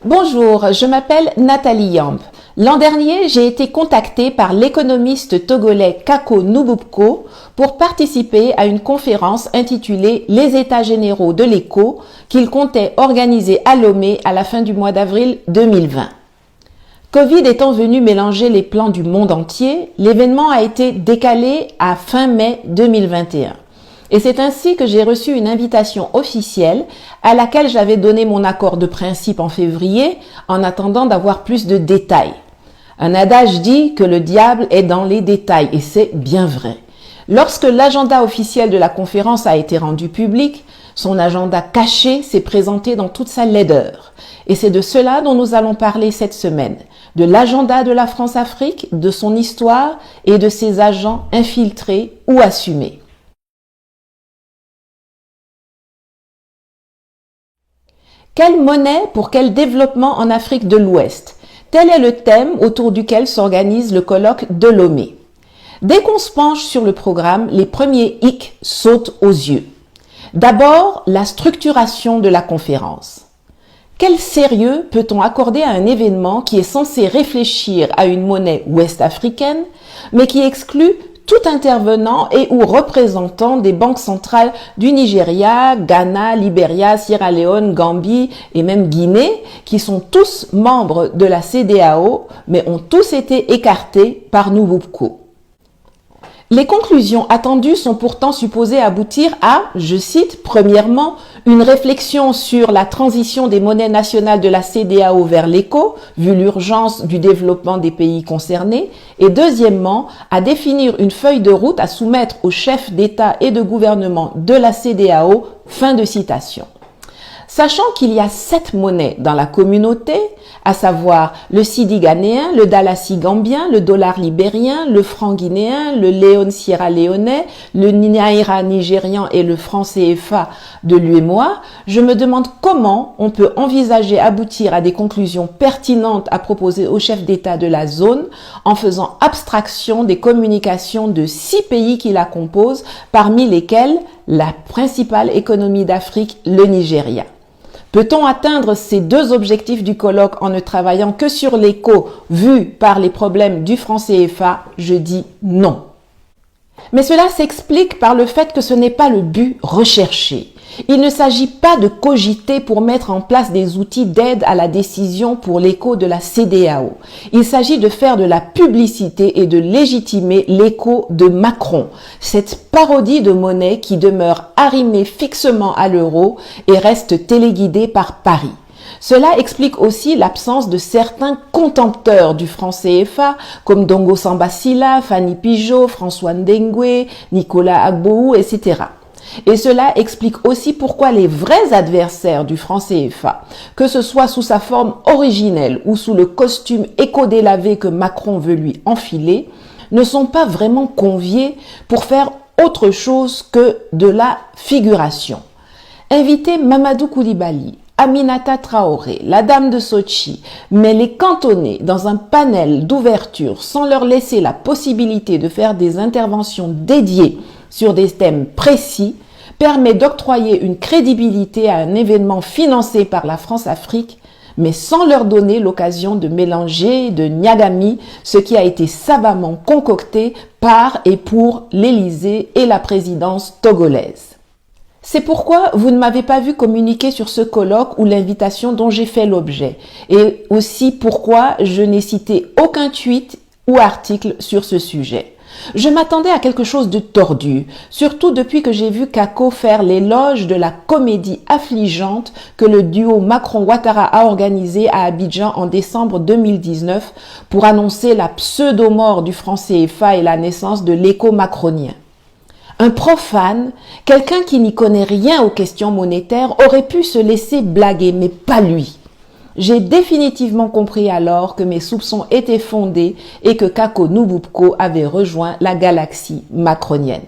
Bonjour, je m'appelle Nathalie Yamp. L'an dernier, j'ai été contactée par l'économiste togolais Kako Nububko pour participer à une conférence intitulée « Les États généraux de l'éco » qu'il comptait organiser à Lomé à la fin du mois d'avril 2020. Covid étant venu mélanger les plans du monde entier, l'événement a été décalé à fin mai 2021. Et c'est ainsi que j'ai reçu une invitation officielle à laquelle j'avais donné mon accord de principe en février en attendant d'avoir plus de détails. Un adage dit que le diable est dans les détails et c'est bien vrai. Lorsque l'agenda officiel de la conférence a été rendu public, son agenda caché s'est présenté dans toute sa laideur. Et c'est de cela dont nous allons parler cette semaine, de l'agenda de la France-Afrique, de son histoire et de ses agents infiltrés ou assumés. Quelle monnaie pour quel développement en Afrique de l'Ouest? Tel est le thème autour duquel s'organise le colloque de Lomé. Dès qu'on se penche sur le programme, les premiers hics sautent aux yeux. D'abord, la structuration de la conférence. Quel sérieux peut-on accorder à un événement qui est censé réfléchir à une monnaie ouest-africaine, mais qui exclut tout intervenant et ou représentant des banques centrales du Nigeria, Ghana, Libéria, Sierra Leone, Gambie et même Guinée, qui sont tous membres de la CEDEAO, mais ont tous été écartés par Nububko. Les conclusions attendues sont pourtant supposées aboutir à, je cite, premièrement, une réflexion sur la transition des monnaies nationales de la CEDEAO vers l'éco, vu l'urgence du développement des pays concernés, et deuxièmement, à définir une feuille de route à soumettre aux chefs d'État et de gouvernement de la CEDEAO, fin de citation. Sachant qu'il y a 7 monnaies dans la communauté, à savoir le cedi ghanéen, le dalasi gambien, le dollar libérien, le franc guinéen, le léon sierra-léonais, le naira nigérian et le franc CFA de l'UEMOA, je me demande comment on peut envisager aboutir à des conclusions pertinentes à proposer aux chefs d'État de la zone en faisant abstraction des communications de 6 pays qui la composent, parmi lesquels la principale économie d'Afrique, le Nigeria. Peut-on atteindre ces deux objectifs du colloque en ne travaillant que sur l'éco vu par les problèmes du franc CFA? Je dis non. Mais cela s'explique par le fait que ce n'est pas le but recherché. Il ne s'agit pas de cogiter pour mettre en place des outils d'aide à la décision pour l'éco de la CEDEAO. Il s'agit de faire de la publicité et de légitimer l'éco de Macron, cette parodie de monnaie qui demeure arrimée fixement à l'euro et reste téléguidée par Paris. Cela explique aussi l'absence de certains contempteurs du franc CFA comme Dongo Samba Sylla, Fanny Pigeot, François Ndengwe, Nicolas Agboou, etc. Et cela explique aussi pourquoi les vrais adversaires du franc CFA, que ce soit sous sa forme originelle ou sous le costume éco-délavé que Macron veut lui enfiler, ne sont pas vraiment conviés pour faire autre chose que de la figuration. Inviter Mamadou Koulibaly, Aminata Traoré, la dame de Sochi, mais les cantonner dans un panel d'ouverture sans leur laisser la possibilité de faire des interventions dédiées sur des thèmes précis, permet d'octroyer une crédibilité à un événement financé par la France-Afrique, mais sans leur donner l'occasion de mélanger, de niagami, ce qui a été savamment concocté par et pour l'Élysée et la présidence togolaise. C'est pourquoi vous ne m'avez pas vu communiquer sur ce colloque ou l'invitation dont j'ai fait l'objet, et aussi pourquoi je n'ai cité aucun tweet ou article sur ce sujet. Je m'attendais à quelque chose de tordu, surtout depuis que j'ai vu Kako faire l'éloge de la comédie affligeante que le duo Macron-Ouattara a organisée à Abidjan en décembre 2019 pour annoncer la pseudo-mort du franc CFA et la naissance de l'éco-macronien. Un profane, quelqu'un qui n'y connaît rien aux questions monétaires, aurait pu se laisser blaguer, mais pas lui. J'ai définitivement compris alors que mes soupçons étaient fondés et que Kako Nububko avait rejoint la galaxie macronienne.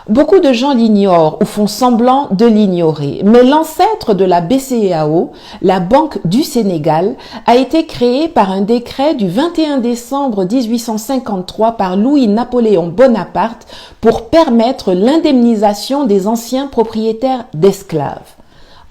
Beaucoup de gens l'ignorent ou font semblant de l'ignorer, mais l'ancêtre de la BCEAO, la Banque du Sénégal, a été créée par un décret du 21 décembre 1853 par Louis-Napoléon Bonaparte pour permettre l'indemnisation des anciens propriétaires d'esclaves.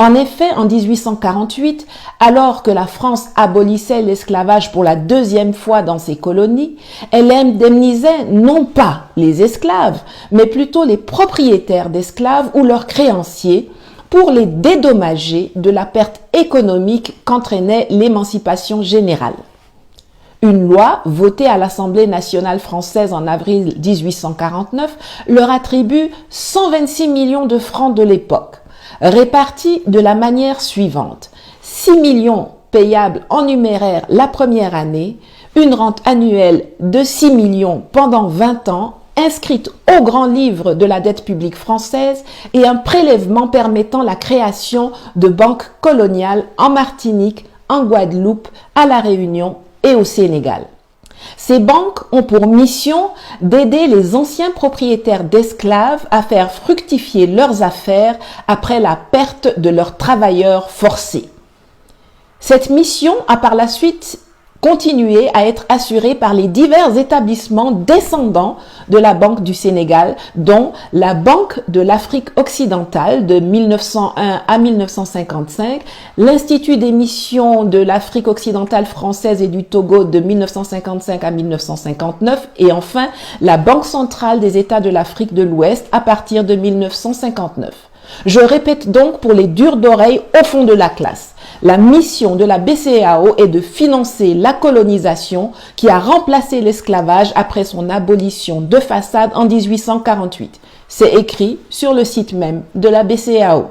En effet, en 1848, alors que la France abolissait l'esclavage pour la deuxième fois dans ses colonies, elle indemnisait non pas les esclaves, mais plutôt les propriétaires d'esclaves ou leurs créanciers pour les dédommager de la perte économique qu'entraînait l'émancipation générale. Une loi votée à l'Assemblée nationale française en avril 1849 leur attribue 126 millions de francs de l'époque, répartis de la manière suivante: 6 millions payables en numéraire la première année, une rente annuelle de 6 millions pendant 20 ans, inscrite au grand livre de la dette publique française, et un prélèvement permettant la création de banques coloniales en Martinique, en Guadeloupe, à La Réunion et au Sénégal. Ces banques ont pour mission d'aider les anciens propriétaires d'esclaves à faire fructifier leurs affaires après la perte de leurs travailleurs forcés. Cette mission a par la suite continué à être assurée par les divers établissements descendants de la Banque du Sénégal, dont la Banque de l'Afrique occidentale de 1901 à 1955, l'Institut d'émission de l'Afrique occidentale française et du Togo de 1955 à 1959 et enfin la Banque centrale des États de l'Afrique de l'Ouest à partir de 1959. Je répète donc pour les durs d'oreille au fond de la classe. La mission de la BCEAO est de financer la colonisation qui a remplacé l'esclavage après son abolition de façade en 1848. C'est écrit sur le site même de la BCEAO.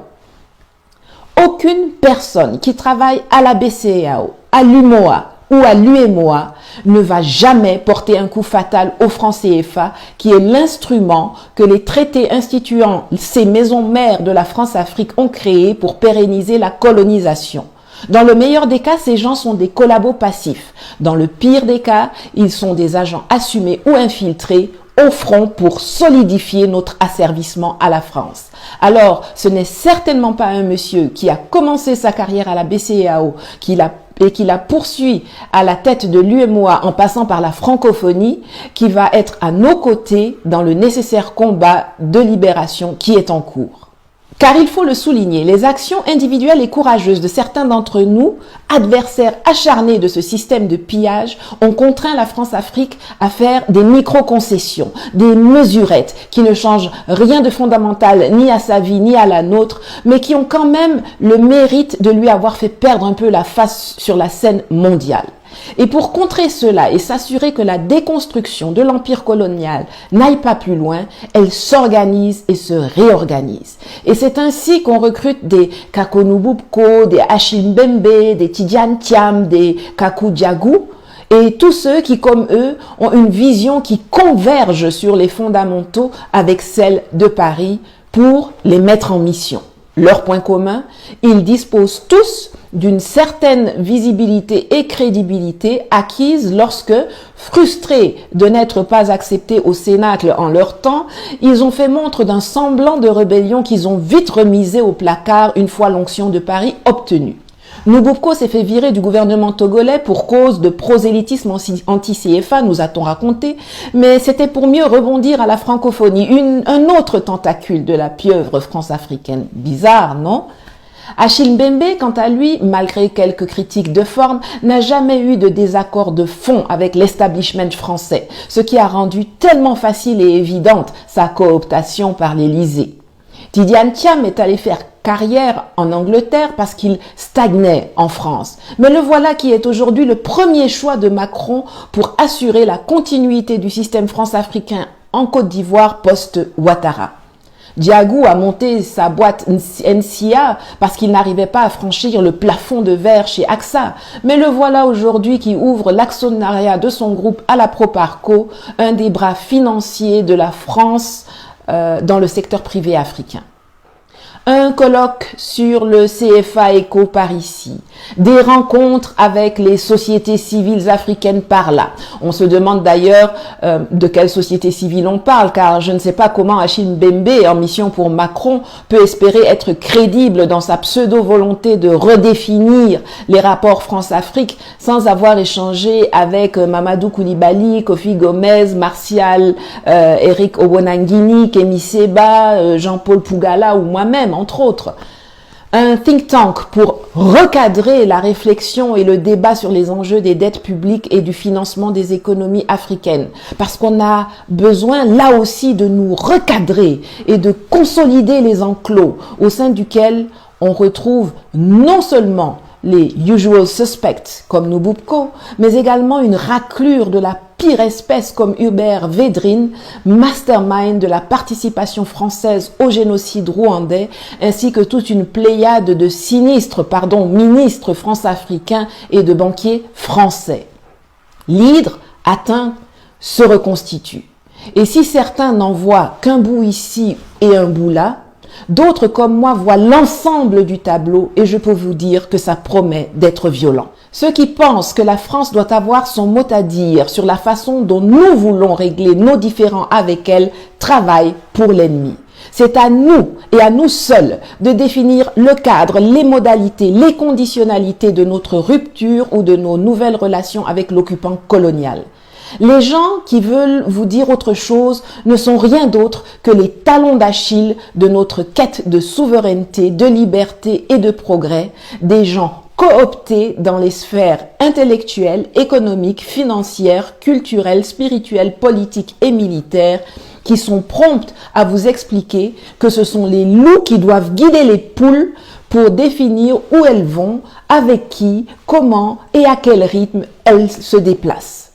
Aucune personne qui travaille à la BCEAO, à l'UMOA ou à l'UEMOA ne va jamais porter un coup fatal au franc CFA qui est l'instrument que les traités instituant ces maisons mères de la France-Afrique ont créé pour pérenniser la colonisation. Dans le meilleur des cas, ces gens sont des collabos passifs. Dans le pire des cas, ils sont des agents assumés ou infiltrés au front pour solidifier notre asservissement à la France. Alors, ce n'est certainement pas un monsieur qui a commencé sa carrière à la BCEAO, qui la poursuit à la tête de l'UEMOA en passant par la francophonie, qui va être à nos côtés dans le nécessaire combat de libération qui est en cours. Car il faut le souligner, les actions individuelles et courageuses de certains d'entre nous, adversaires acharnés de ce système de pillage, ont contraint la France-Afrique à faire des micro-concessions, des mesurettes qui ne changent rien de fondamental ni à sa vie ni à la nôtre, mais qui ont quand même le mérite de lui avoir fait perdre un peu la face sur la scène mondiale. Et pour contrer cela et s'assurer que la déconstruction de l'empire colonial n'aille pas plus loin, elle s'organise et se réorganise. Et c'est ainsi qu'on recrute des Kakonububko, des Achille Mbembe, des Tidiane Thiam, des Kaku Diagou, et tous ceux qui, comme eux, ont une vision qui converge sur les fondamentaux avec celle de Paris pour les mettre en mission. Leur point commun, ils disposent tous d'une certaine visibilité et crédibilité acquise lorsque, frustrés de n'être pas acceptés au Cénacle en leur temps, ils ont fait montre d'un semblant de rébellion qu'ils ont vite remisé au placard une fois l'onction de Paris obtenue. Nububko s'est fait virer du gouvernement togolais pour cause de prosélytisme anti-CFA, nous a-t-on raconté, mais c'était pour mieux rebondir à la francophonie, un autre tentacule de la pieuvre france-africaine. Bizarre, non? Achille Mbembe, quant à lui, malgré quelques critiques de forme, n'a jamais eu de désaccord de fond avec l'establishment français, ce qui a rendu tellement facile et évidente sa cooptation par l'Élysée. Tidiane Thiam est allé faire carrière en Angleterre parce qu'il stagnait en France. Mais le voilà qui est aujourd'hui le premier choix de Macron pour assurer la continuité du système france-africain en Côte d'Ivoire post-Ouattara. Diagou a monté sa boîte NCA parce qu'il n'arrivait pas à franchir le plafond de verre chez AXA. Mais le voilà aujourd'hui qui ouvre l'actionnariat de son groupe à la Proparco, un des bras financiers de la France dans le secteur privé africain. Un colloque sur le CFA Eco par ici, des rencontres avec les sociétés civiles africaines par là. On se demande d'ailleurs de quelle société civile on parle, car je ne sais pas comment Achille Mbembe, en mission pour Macron, peut espérer être crédible dans sa pseudo-volonté de redéfinir les rapports France-Afrique sans avoir échangé avec Mamadou Koulibaly, Kofi Gomez, Martial, Eric Owonangini, Kémy Seba, Jean-Paul Pougala ou moi-même, entre autres. Un think tank pour recadrer la réflexion et le débat sur les enjeux des dettes publiques et du financement des économies africaines. Parce qu'on a besoin là aussi de nous recadrer et de consolider les enclos au sein duquel on retrouve non seulement les usual suspects comme Nububko, mais également une raclure de la pire espèce comme Hubert Védrine, mastermind de la participation française au génocide rwandais, ainsi que toute une pléiade de sinistres, ministres france-africains et de banquiers français. L'hydre atteint se reconstitue. Et si certains n'en voient qu'un bout ici et un bout là, d'autres comme moi voient l'ensemble du tableau et je peux vous dire que ça promet d'être violent. Ceux qui pensent que la France doit avoir son mot à dire sur la façon dont nous voulons régler nos différends avec elle travaillent pour l'ennemi. C'est à nous et à nous seuls de définir le cadre, les modalités, les conditionnalités de notre rupture ou de nos nouvelles relations avec l'occupant colonial. Les gens qui veulent vous dire autre chose ne sont rien d'autre que les talons d'Achille de notre quête de souveraineté, de liberté et de progrès, des gens cooptés dans les sphères intellectuelles, économiques, financières, culturelles, spirituelles, politiques et militaires qui sont promptes à vous expliquer que ce sont les loups qui doivent guider les poules pour définir où elles vont, avec qui, comment et à quel rythme elles se déplacent.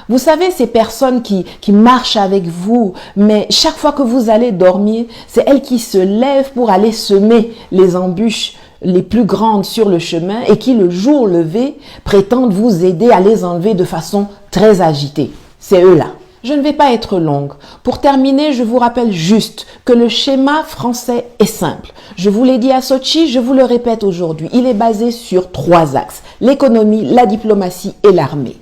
Vous savez, ces personnes qui marchent avec vous, mais chaque fois que vous allez dormir, c'est elles qui se lèvent pour aller semer les embûches les plus grandes sur le chemin et qui, le jour levé, prétendent vous aider à les enlever de façon très agitée. C'est eux-là. Je ne vais pas être longue. Pour terminer, je vous rappelle juste que le schéma français est simple. Je vous l'ai dit à Sochi, je vous le répète aujourd'hui. Il est basé sur 3 axes. L'économie, la diplomatie et l'armée.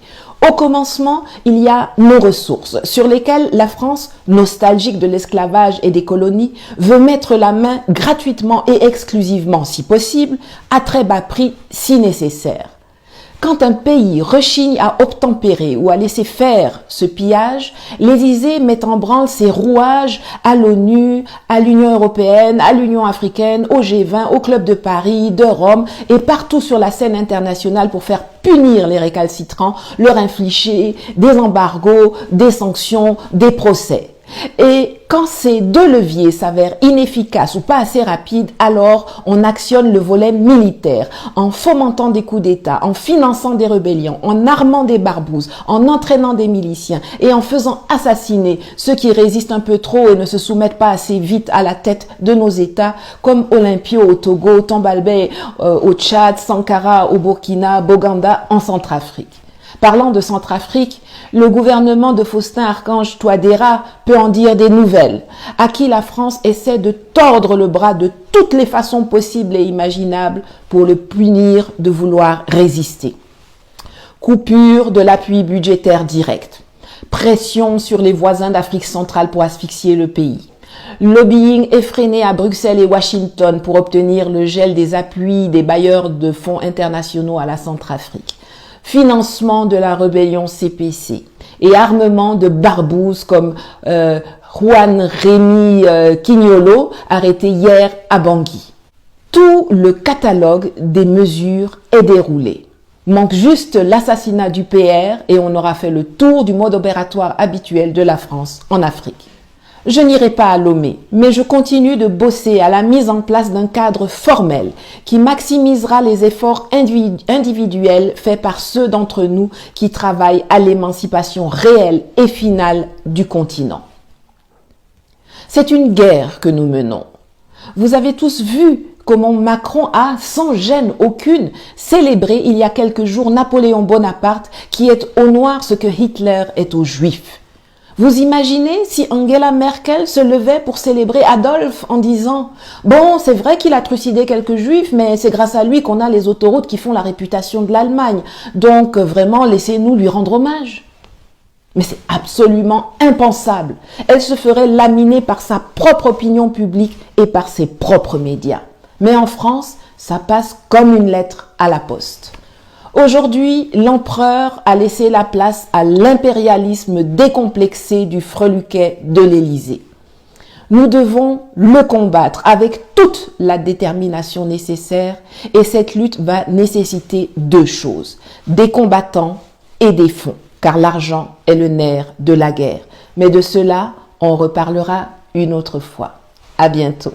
Au commencement, il y a nos ressources sur lesquelles la France, nostalgique de l'esclavage et des colonies, veut mettre la main gratuitement et exclusivement si possible, à très bas prix si nécessaire. Quand un pays rechigne à obtempérer ou à laisser faire ce pillage, l'Élysée met en branle ses rouages à l'ONU, à l'Union européenne, à l'Union africaine, au G20, au Club de Paris, de Rome et partout sur la scène internationale pour faire punir les récalcitrants, leur infliger des embargos, des sanctions, des procès. Et quand ces 2 leviers s'avèrent inefficaces ou pas assez rapides, alors on actionne le volet militaire en fomentant des coups d'État, en finançant des rébellions, en armant des barbouzes, en entraînant des miliciens et en faisant assassiner ceux qui résistent un peu trop et ne se soumettent pas assez vite à la tête de nos États, comme Olympio au Togo, Tambalbé au Tchad, Sankara au Burkina, Boganda en Centrafrique. Parlant de Centrafrique, le gouvernement de Faustin-Archange Touadéra peut en dire des nouvelles, à qui la France essaie de tordre le bras de toutes les façons possibles et imaginables pour le punir de vouloir résister. Coupure de l'appui budgétaire direct, pression sur les voisins d'Afrique centrale pour asphyxier le pays, lobbying effréné à Bruxelles et Washington pour obtenir le gel des appuis des bailleurs de fonds internationaux à la Centrafrique, financement de la rébellion CPC et armement de barbouzes comme Juan Rémy Quignolo, arrêté hier à Bangui. Tout le catalogue des mesures est déroulé. Manque juste l'assassinat du PR et on aura fait le tour du mode opératoire habituel de la France en Afrique. Je n'irai pas à Lomé, mais je continue de bosser à la mise en place d'un cadre formel qui maximisera les efforts individuels faits par ceux d'entre nous qui travaillent à l'émancipation réelle et finale du continent. C'est une guerre que nous menons. Vous avez tous vu comment Macron a, sans gêne aucune, célébré il y a quelques jours Napoléon Bonaparte qui est aux Noirs ce que Hitler est aux Juifs. Vous imaginez si Angela Merkel se levait pour célébrer Adolphe en disant « Bon, c'est vrai qu'il a trucidé quelques juifs, mais c'est grâce à lui qu'on a les autoroutes qui font la réputation de l'Allemagne. Donc vraiment, laissez-nous lui rendre hommage. » Mais c'est absolument impensable. Elle se ferait laminer par sa propre opinion publique et par ses propres médias. Mais en France, ça passe comme une lettre à la poste. Aujourd'hui, l'empereur a laissé la place à l'impérialisme décomplexé du freluquet de l'Élysée. Nous devons le combattre avec toute la détermination nécessaire et cette lutte va nécessiter deux choses, des combattants et des fonds, car l'argent est le nerf de la guerre. Mais de cela, on reparlera une autre fois. À bientôt.